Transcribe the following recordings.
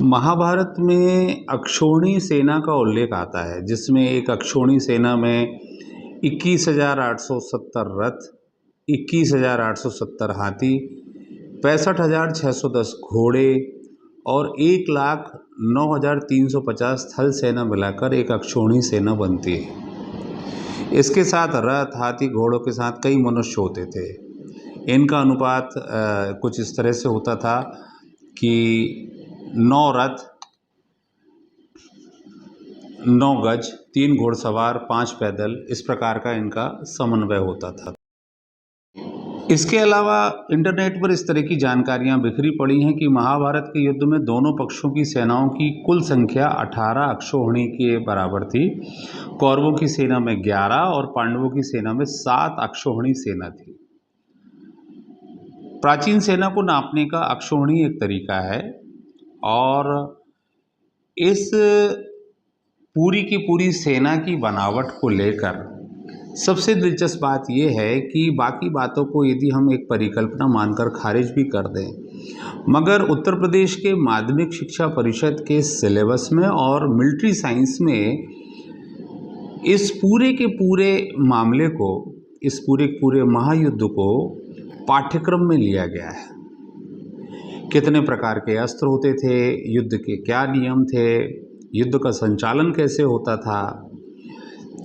महाभारत में अक्षौहिणी सेना का उल्लेख आता है, जिसमें एक अक्षौहिणी सेना में 21,870 रथ, 21,870 हाथी, 65,610 घोड़े और 1,09,350 थल सेना मिलाकर एक अक्षौहिणी सेना बनती है। इसके साथ रथ, हाथी, घोड़ों के साथ कई मनुष्य होते थे। इनका अनुपात कुछ इस तरह से होता था कि 9 रथ, 9 गज, 3 घोड़सवार, 5 पैदल, इस प्रकार का इनका समन्वय होता था। इसके अलावा इंटरनेट पर इस तरह की जानकारियां बिखरी पड़ी हैं कि महाभारत के युद्ध में दोनों पक्षों की सेनाओं की कुल संख्या 18 अक्षौहिणी के बराबर थी। कौरवों की सेना में 11 और पांडवों की सेना में 7 अक्षौहिणी सेना थी। प्राचीन सेना को नापने का अक्षौहिणी एक तरीका है और इस पूरी की पूरी सेना की बनावट को लेकर सबसे दिलचस्प बात यह है कि बाकी बातों को यदि हम एक परिकल्पना मानकर खारिज भी कर दें, मगर उत्तर प्रदेश के माध्यमिक शिक्षा परिषद के सिलेबस में और मिलिट्री साइंस में इस पूरे के पूरे मामले को, इस पूरे महायुद्ध को पाठ्यक्रम में लिया गया है। कितने प्रकार के अस्त्र होते थे, युद्ध के क्या नियम थे, युद्ध का संचालन कैसे होता था,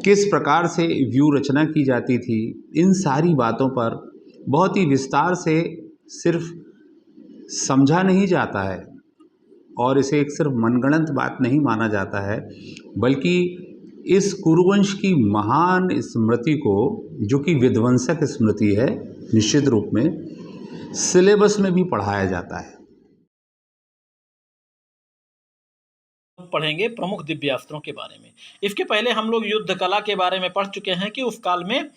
किस प्रकार से व्यू रचना की जाती थी, इन सारी बातों पर बहुत ही विस्तार से सिर्फ समझा नहीं जाता है और इसे एक सिर्फ मनगढ़ंत बात नहीं माना जाता है, बल्कि इस कुरुवंश की महान स्मृति को, जो कि विध्वंसक स्मृति है, निश्चित रूप में सिलेबस में भी पढ़ाया जाता है। पढ़ेंगे प्रमुख दिव्यास्त्रों के बारे में। इसके पहले हम लोग युद्ध कला के बारे में पढ़ चुके हैं कि उस काल में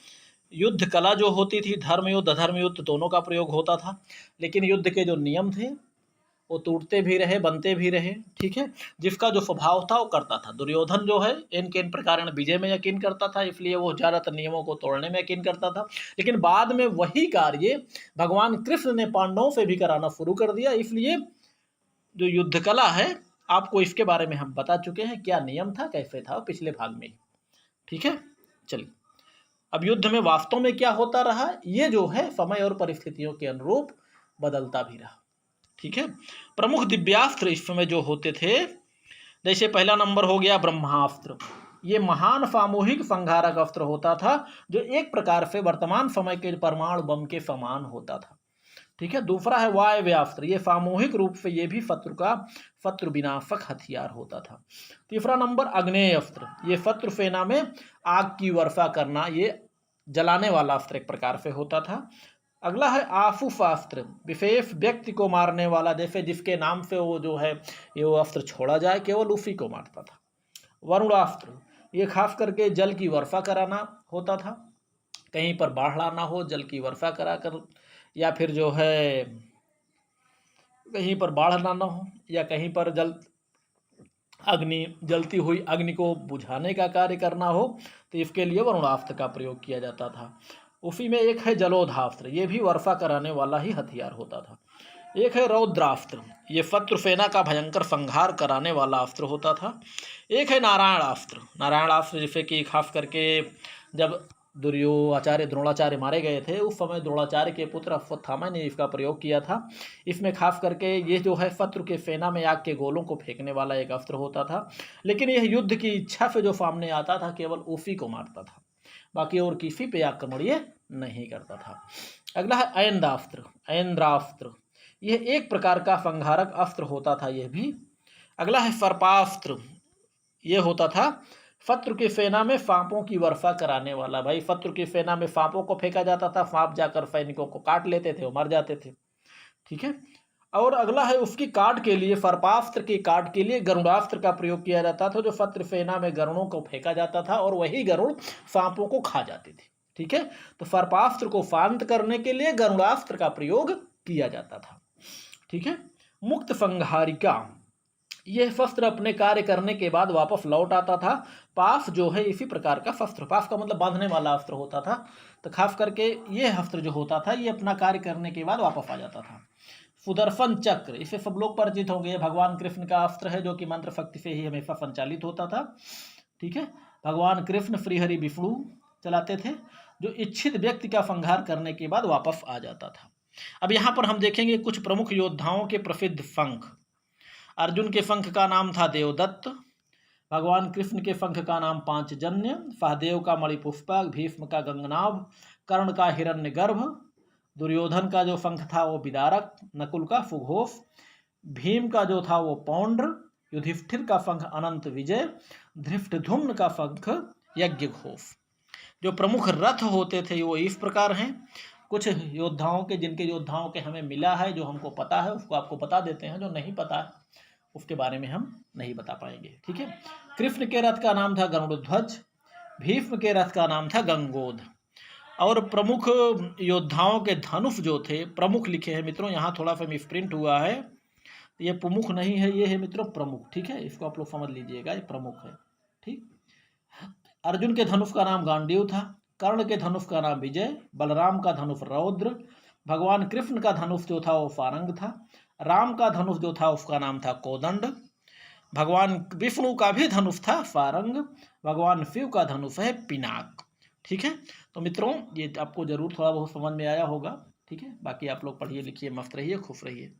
युद्ध कला जो होती थी, धर्म युद्ध अधर्म युद्ध दोनों का प्रयोग होता था, लेकिन युद्ध के जो नियम थे वो टूटते भी रहे, बनते भी रहे। ठीक है, जिसका जो स्वभाव था वो करता था। दुर्योधन जो है इन प्रकार विजय में यकीन करता था, इसलिए वो ज़्यादातर नियमों को तोड़ने में यकीन करता था। लेकिन बाद में वही कार्य भगवान कृष्ण ने पांडवों से भी कराना शुरू कर दिया। इसलिए जो युद्ध कला है, आपको इसके बारे में हम बता चुके हैं, क्या नियम था, कैसे था, पिछले भाग में। ठीक है, चलिए अब युद्ध में वास्तव में क्या होता रहा, ये जो है समय और परिस्थितियों के अनुरूप बदलता भी रहा। ठीक है, प्रमुख दिव्यास्त्र इस समय जो होते थे, जैसे पहला नंबर हो गया ब्रह्मास्त्र। ये महान सामूहिक संहारक अस्त्र होता था, जो एक प्रकार से वर्तमान समय के परमाणु बम के समान होता था। ठीक है, दूसरा है वायव्यास्त्र। ये सामूहिक रूप से ये भी शत्रु विनाशक हथियार होता था। तीसरा नंबर अग्नेयास्त्र। ये शत्रु सेना में आग की वर्षा करना, ये जलाने वाला अस्त्र एक प्रकार से होता था। अगला है आशुशास्त्र। विशेष व्यक्ति को मारने वाला, जैसे जिसके नाम से वो जो है ये वो अस्त्र छोड़ा जाए, केवल उसी को मारता था। वरुणास्त्र। ये खास करके जल की वर्षा कराना होता था। कहीं पर बाढ़ लाना हो, जल की वर्षा कराकर, या फिर जो है कहीं पर बाढ़ लाना हो, या कहीं पर जलती हुई अग्नि को बुझाने का कार्य करना हो, तो इसके लिए वरुणास्त्र का प्रयोग किया जाता था। उसी में एक है जलोधास्त्र। ये भी वर्षा कराने वाला ही हथियार होता था। एक है रौद्रास्त्र। ये शत्रु सेना का भयंकर संहार कराने वाला अस्त्र होता था। एक है नारायणास्त्र। नारायणास्त्र जिसे कि खास करके जब द्रोणाचार्य मारे गए थे, उस समय द्रोणाचार्य के पुत्र अश्वत्थामा ने इसका प्रयोग किया था। इसमें खास करके ये जो है शत्रु के सेना में आग के गोलों को फेंकने वाला एक अस्त्र होता था, लेकिन यह युद्ध की इच्छा से जो सामने आता था, केवल उसी को मारता था, बाकी और किसी पे आक्रमण ये नहीं करता था। अगला है ऐन्द्रास्त्र। ऐन्द्रास्त्र यह एक प्रकार का संहारक अस्त्र होता था, यह भी। अगला है सर्पास्त्र। यह होता था शत्रु की सेना में सांपों की वर्षा कराने वाला। भाई, शत्रु की सेना में सांपों को फेंका जाता था, सांप जाकर सैनिकों को काट लेते थे, वो मर जाते थे। ठीक है, और अगला है उसकी काट के लिए, सर्पास्त्र की काट के लिए गरुड़ास्त्र का प्रयोग किया जाता था, जो शत्रु सेना में गरुड़ों को फेंका जाता था और वही गरुड़ सांपों को खा जाते थे। ठीक है, तो सर्पास्त्र को शांत करने के लिए गरुड़ास्त्र का प्रयोग किया जाता था। ठीक है, मुक्त संहारिका। यह शस्त्र अपने कार्य करने के बाद वापस लौट आता था। पास जो है इसी प्रकार का शस्त्र, पास का मतलब बांधने वाला अस्त्र होता था, तो खास करके यह अस्त्र जो होता था, ये अपना कार्य करने के बाद वापस आ जाता था। सुदर्शन चक्र, इसे सब लोग परिचित होंगे। ये भगवान कृष्ण का अस्त्र है जो कि मंत्र शक्ति से ही हमेशा संचालित होता था। ठीक है, भगवान कृष्ण श्रीहरि विष्णु चलाते थे, जो इच्छित व्यक्ति का संहार करने के बाद वापस आ जाता था। अब यहाँ पर हम देखेंगे कुछ प्रमुख योद्धाओं के प्रसिद्ध शंख। अर्जुन के शंख का नाम था देवदत्त, भगवान कृष्ण के शंख का नाम पांचजन्य, सहदेव का मणिपुष्पक, भीष्म का गंगनाभ, कर्ण का हिरण्यगर्भ, दुर्योधन का जो शंख था वो विदारक, नकुल का सुघोष, भीम का जो था वो पौंड्र, युधिष्ठिर का शंख अनंत विजय, धृष्टद्युम्न का शंख यज्ञघोष। जो प्रमुख रथ होते थे वो इस प्रकार हैं। कुछ योद्धाओं के, जिनके योद्धाओं के हमें मिला है, जो हमको पता है उसको आपको बता देते हैं, जो नहीं पता है उसके बारे में हम नहीं बता पाएंगे। ठीक है, कृष्ण के रथ का नाम था गरुड़ध्वज, भीष्म के रथ का नाम था गंगोध। और प्रमुख योद्धाओं के धनुष जो थे, प्रमुख लिखे हैं मित्रों, यहाँ थोड़ा सा मिसप्रिंट हुआ है, ये प्रमुख नहीं है, ये है मित्रों प्रमुख। ठीक है, इसको आप लोग समझ लीजिएगा, ये प्रमुख है। ठीक, अर्जुन के धनुष का नाम गांडीव था, कर्ण के धनुष का नाम विजय, बलराम का धनुष रौद्र, भगवान कृष्ण का धनुष जो था वो फारंग था, राम का धनुष जो था उसका नाम था कोदंड, भगवान विष्णु का भी धनुष था फारंग, भगवान शिव का धनुष है पिनाक। ठीक है, तो मित्रों ये आपको जरूर थोड़ा बहुत समझ में आया होगा। ठीक है, बाकी आप लोग पढ़िए लिखिए, मस्त रहिए, खुश रहिए।